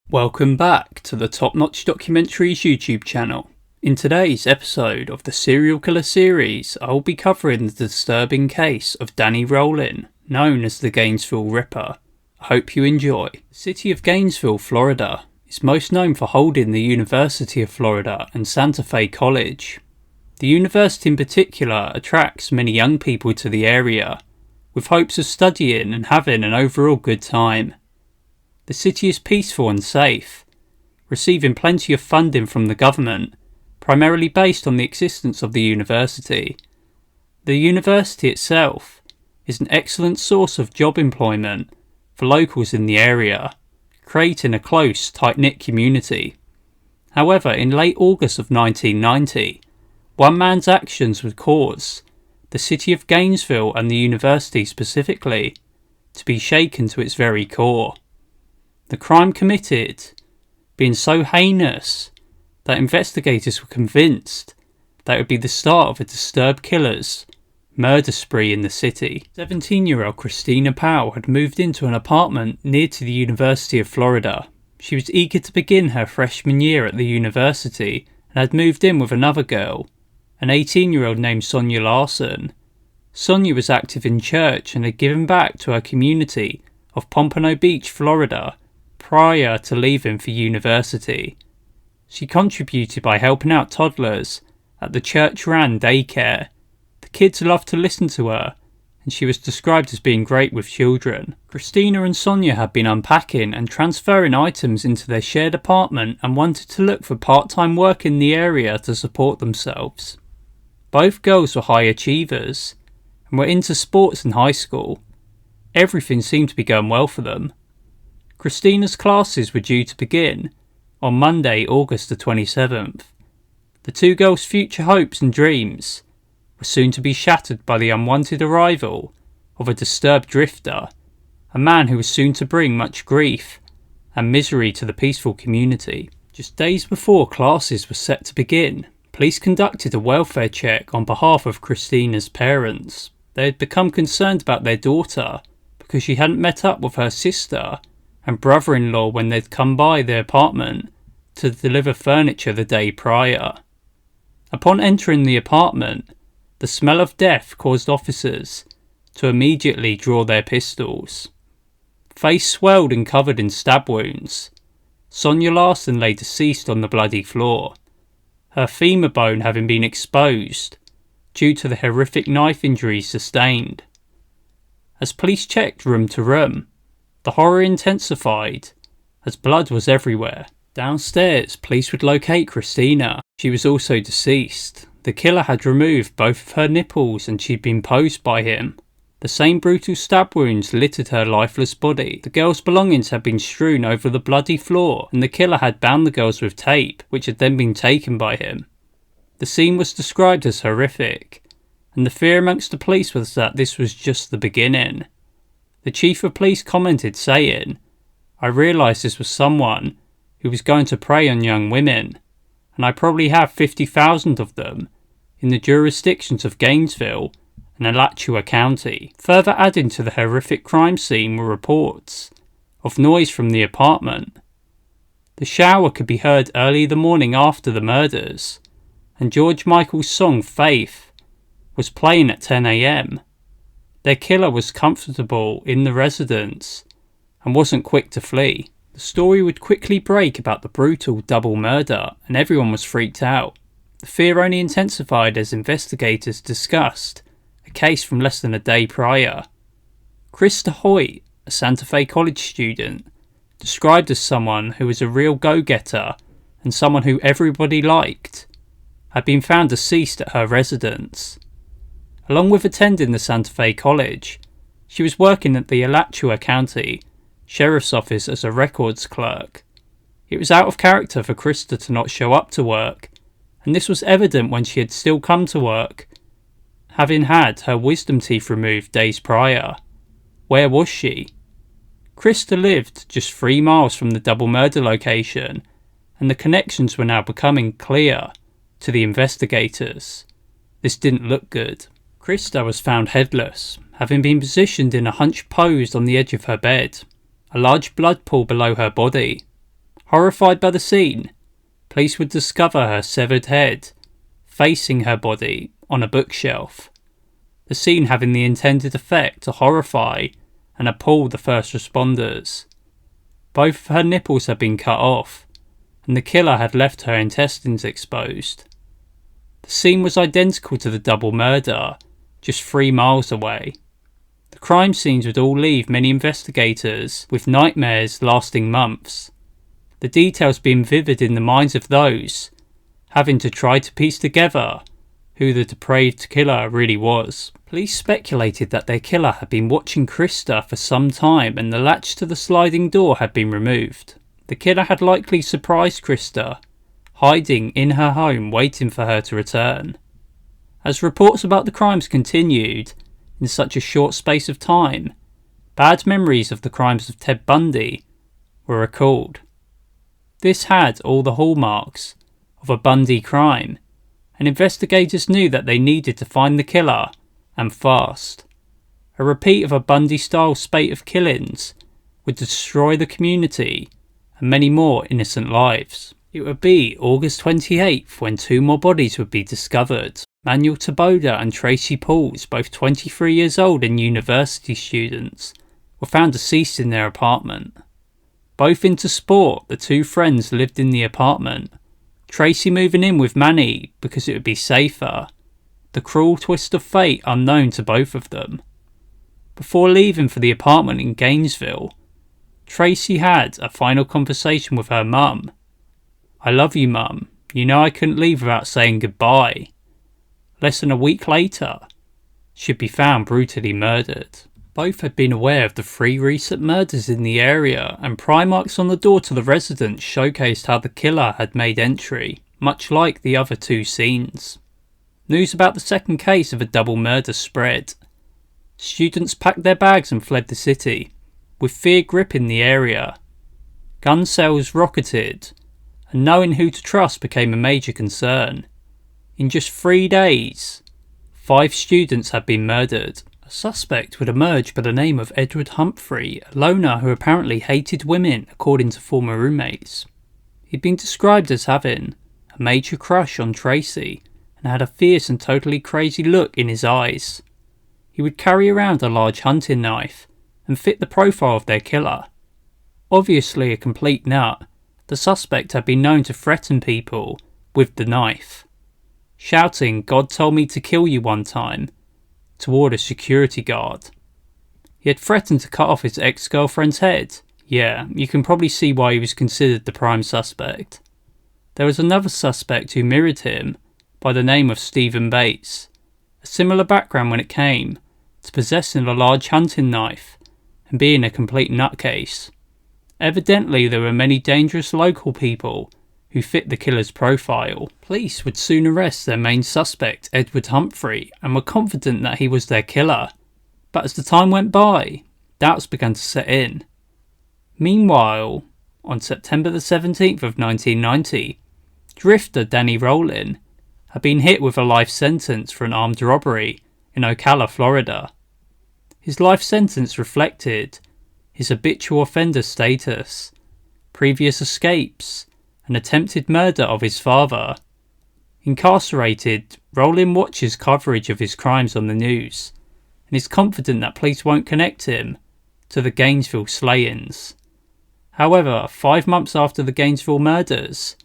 Welcome back to the Top Notch Documentaries YouTube channel. In today's episode of the Serial Killer series, I will be covering the disturbing case of Danny Rowland, known as the Gainesville Ripper. I hope you enjoy. The city of Gainesville, Florida, is most known for holding the University of Florida and Santa Fe College. The university in particular attracts many young people to the area, with hopes of studying and having an overall good time. The city is peaceful and safe, receiving plenty of funding from the government, primarily based on the existence of the university. The university itself is an excellent source of job employment for locals in the area, creating a close, tight-knit community. However, in late August of 1990, one man's actions would cause the city of Gainesville and the university specifically to be shaken to its very core. The crime committed being so heinous that investigators were convinced that it would be the start of a disturbed killer's murder spree in the city. 17-year-old Christina Powell had moved into an apartment near to the University of Florida. She was eager to begin her freshman year at the university and had moved in with another girl, an 18-year-old named Sonia Larson. Sonia was active in church and had given back to her community of Pompano Beach, Florida, prior to leaving for university. She contributed by helping out toddlers at the church-run daycare. The kids loved to listen to her, and she was described as being great with children. Christina and Sonia had been unpacking and transferring items into their shared apartment and wanted to look for part-time work in the area to support themselves. Both girls were high achievers and were into sports in high school. Everything seemed to be going well for them. Christina's classes were due to begin on Monday, August the 27th. The two girls' future hopes and dreams were soon to be shattered by the unwanted arrival of a disturbed drifter, a man who was soon to bring much grief and misery to the peaceful community. Just days before classes were set to begin, police conducted a welfare check on behalf of Christina's parents. They had become concerned about their daughter because she hadn't met up with her sister and brother-in-law when they'd come by their apartment to deliver furniture the day prior. Upon entering the apartment, the smell of death caused officers to immediately draw their pistols. Face swelled and covered in stab wounds, Sonia Larson lay deceased on the bloody floor, her femur bone having been exposed due to the horrific knife injuries sustained. As police checked room to room, the horror intensified as blood was everywhere. Downstairs, police would locate Christina. She was also deceased. The killer had removed both of her nipples and she'd been posed by him. The same brutal stab wounds littered her lifeless body. The girls' belongings had been strewn over the bloody floor and the killer had bound the girls with tape, which had then been taken by him. The scene was described as horrific, and the fear amongst the police was that this was just the beginning. The chief of police commented saying, "I realised this was someone who was going to prey on young women, and I probably have 50,000 of them in the jurisdictions of Gainesville and Alachua County." Further adding to the horrific crime scene were reports of noise from the apartment. The shower could be heard early the morning after the murders, and George Michael's song Faith was playing at 10 a.m. Their killer was comfortable in the residence and wasn't quick to flee. The story would quickly break about the brutal double murder and everyone was freaked out. The fear only intensified as investigators discussed a case from less than a day prior. Krista Hoyt, a Santa Fe College student, described as someone who was a real go-getter and someone who everybody liked, had been found deceased at her residence. Along with attending the Santa Fe College, she was working at the Alachua County Sheriff's Office as a records clerk. It was out of character for Krista to not show up to work, and this was evident when she had still come to work, having had her wisdom teeth removed days prior. Where was she? Krista lived just 3 miles from the double murder location, and the connections were now becoming clear to the investigators. This didn't look good. Krista was found headless, having been positioned in a hunched pose on the edge of her bed, a large blood pool below her body. Horrified by the scene, police would discover her severed head facing her body on a bookshelf, the scene having the intended effect to horrify and appall the first responders. Both of her nipples had been cut off, and the killer had left her intestines exposed. The scene was identical to the double murder, just 3 miles away. The crime scenes would all leave many investigators with nightmares lasting months, the details being vivid in the minds of those having to try to piece together who the depraved killer really was. Police speculated that their killer had been watching Krista for some time and the latch to the sliding door had been removed. The killer had likely surprised Krista, hiding in her home waiting for her to return. As reports about the crimes continued in such a short space of time, bad memories of the crimes of Ted Bundy were recalled. This had all the hallmarks of a Bundy crime, and investigators knew that they needed to find the killer, and fast. A repeat of a Bundy-style spate of killings would destroy the community and many more innocent lives. It would be August 28th when 2 more bodies would be discovered. Emmanuel Tuboda and Tracy, both 23 years old and university students, were found deceased in their apartment. Both into sport, the 2 friends lived in the apartment, Tracy moving in with Manny because it would be safer, the cruel twist of fate unknown to both of them. Before leaving for the apartment in Gainesville, Tracy had a final conversation with her mum. "I love you, Mum. You know I couldn't leave without saying goodbye." Less than a week later, she'd be found brutally murdered. Both had been aware of the 3 recent murders in the area, and pry marks on the door to the residence showcased how the killer had made entry, much like the other 2 scenes. News about the second case of a double murder spread. Students packed their bags and fled the city, with fear gripping the area. Gun sales rocketed, and knowing who to trust became a major concern. In just 3 days, 5 students had been murdered. A suspect would emerge by the name of Edward Humphrey, a loner who apparently hated women according to former roommates. He'd been described as having a major crush on Tracy and had a fierce and totally crazy look in his eyes. He would carry around a large hunting knife and fit the profile of their killer. Obviously a complete nut, the suspect had been known to threaten people with the knife, shouting "God told me to kill you" one time toward a security guard. He had threatened to cut off his ex-girlfriend's head. Yeah, you can probably see why he was considered the prime suspect. There was another suspect who mirrored him by the name of Stephen Bates, a similar background when it came to possessing a large hunting knife and being a complete nutcase. Evidently there were many dangerous local people who fit the killer's profile. Police would soon arrest their main suspect, Edward Humphrey, and were confident that he was their killer. But as the time went by, doubts began to set in. Meanwhile, on September the 17th of 1990, drifter Danny Rowlin had been hit with a life sentence for an armed robbery in Ocala, Florida. His life sentence reflected his habitual offender status, previous escapes, and attempted murder of his father. Incarcerated, Rowlin watches coverage of his crimes on the news and is confident that police won't connect him to the Gainesville slayings. However, 5 months after the Gainesville murders,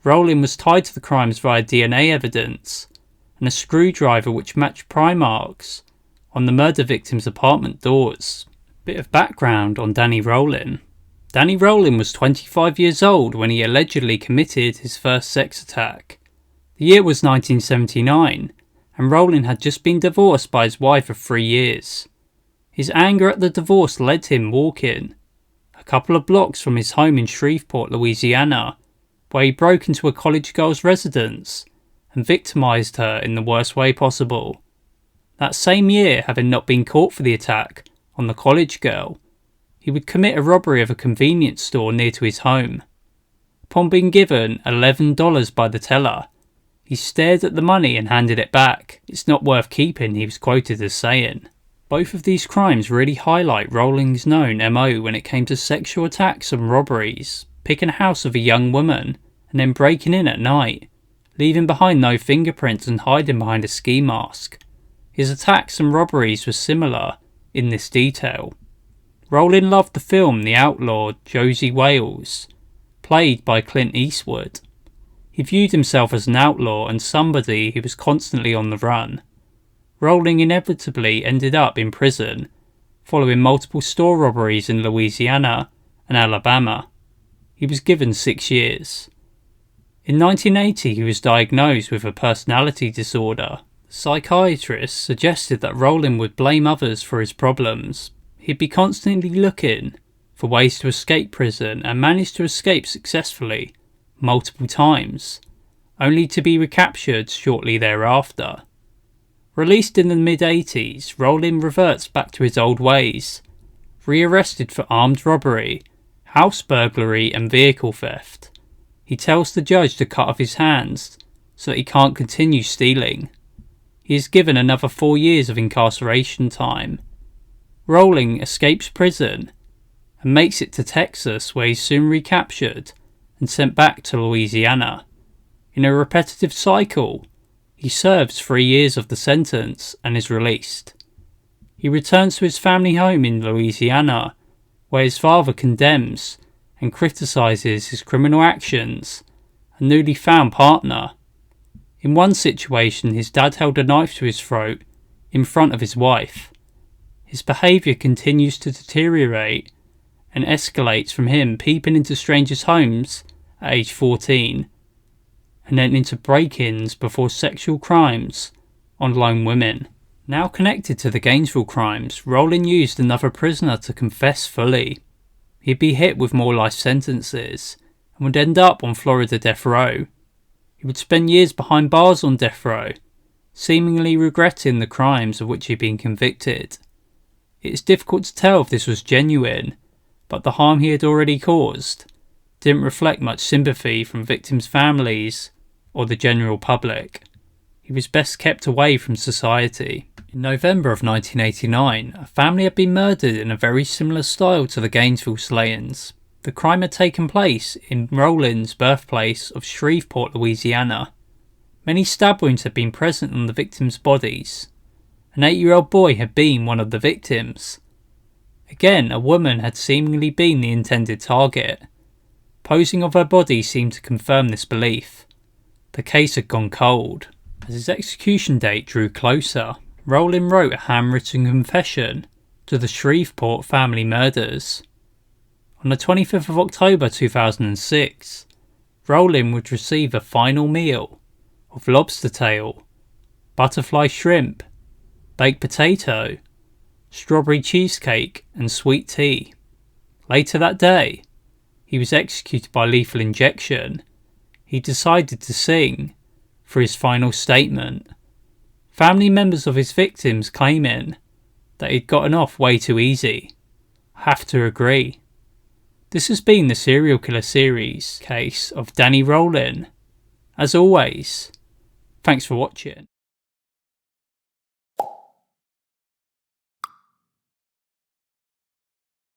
Rowlin was tied to the crimes via DNA evidence and a screwdriver which matched pry marks on the murder victim's apartment doors. Bit of background on Danny Rowlin. Danny Rowlin was 25 years old when he allegedly committed his first sex attack. The year was 1979, and Rowlin had just been divorced by his wife of 3 years. His anger at the divorce led him walking a couple of blocks from his home in Shreveport, Louisiana, where he broke into a college girl's residence and victimised her in the worst way possible. That same year, having not been caught for the attack on the college girl, he would commit a robbery of a convenience store near to his home. Upon being given $11 by the teller, he stared at the money and handed it back. "It's not worth keeping," he was quoted as saying. Both of these crimes really highlight Rowling's known MO when it came to sexual attacks and robberies. picking a house of a young woman and then breaking in at night, leaving behind no fingerprints and hiding behind a ski mask. His attacks and robberies were similar in this detail. Rowling loved the film The Outlaw Josie Wales, played by Clint Eastwood. He viewed himself as an outlaw and somebody who was constantly on the run. Rowling inevitably ended up in prison, following multiple store robberies in Louisiana and Alabama. He was given 6 years. In 1980, he was diagnosed with a personality disorder. The psychiatrist suggested that Rowling would blame others for his problems. He'd be constantly looking for ways to escape prison and managed to escape successfully multiple times, only to be recaptured shortly thereafter. Released in the mid-80s, Rowling reverts back to his old ways, rearrested for armed robbery, house burglary and vehicle theft. He tells the judge to cut off his hands so that he can't continue stealing. He is given another 4 years of incarceration time. Rowling escapes prison and makes it to Texas, where he's soon recaptured and sent back to Louisiana. In a repetitive cycle, he serves 3 years of the sentence and is released. He returns to his family home in Louisiana, where his father condemns and criticises his criminal actions and newly found partner. In one situation, his dad held a knife to his throat in front of his wife. His behaviour continues to deteriorate and escalates from him peeping into strangers' homes at age 14 and then into break-ins before sexual crimes on lone women. Now connected to the Gainesville crimes, Rowling used another prisoner to confess fully. He'd be hit with more life sentences and would end up on Florida death row. He would spend years behind bars on death row, seemingly regretting the crimes of which he'd been convicted. It is difficult to tell if this was genuine, but the harm he had already caused didn't reflect much sympathy from victims' families or the general public. He was best kept away from society. In November of 1989, a family had been murdered in a very similar style to the Gainesville slayings. The crime had taken place in Rowling's birthplace of Shreveport, Louisiana. Many stab wounds had been present on the victims' bodies. An 8-year-old boy had been one of the victims. Again, a woman had seemingly been the intended target. Posing of her body seemed to confirm this belief. The case had gone cold. As his execution date drew closer, Rowling wrote a handwritten confession to the Shreveport family murders. On the 25th of October 2006, Rowling would receive a final meal of lobster tail, butterfly shrimp, baked potato, strawberry cheesecake and sweet tea. Later that day, he was executed by lethal injection. He decided to sing for his final statement. Family members of his victims claiming that he'd gotten off way too easy. I have to agree. This has been the serial killer series case of Danny Rowling. As always, thanks for watching.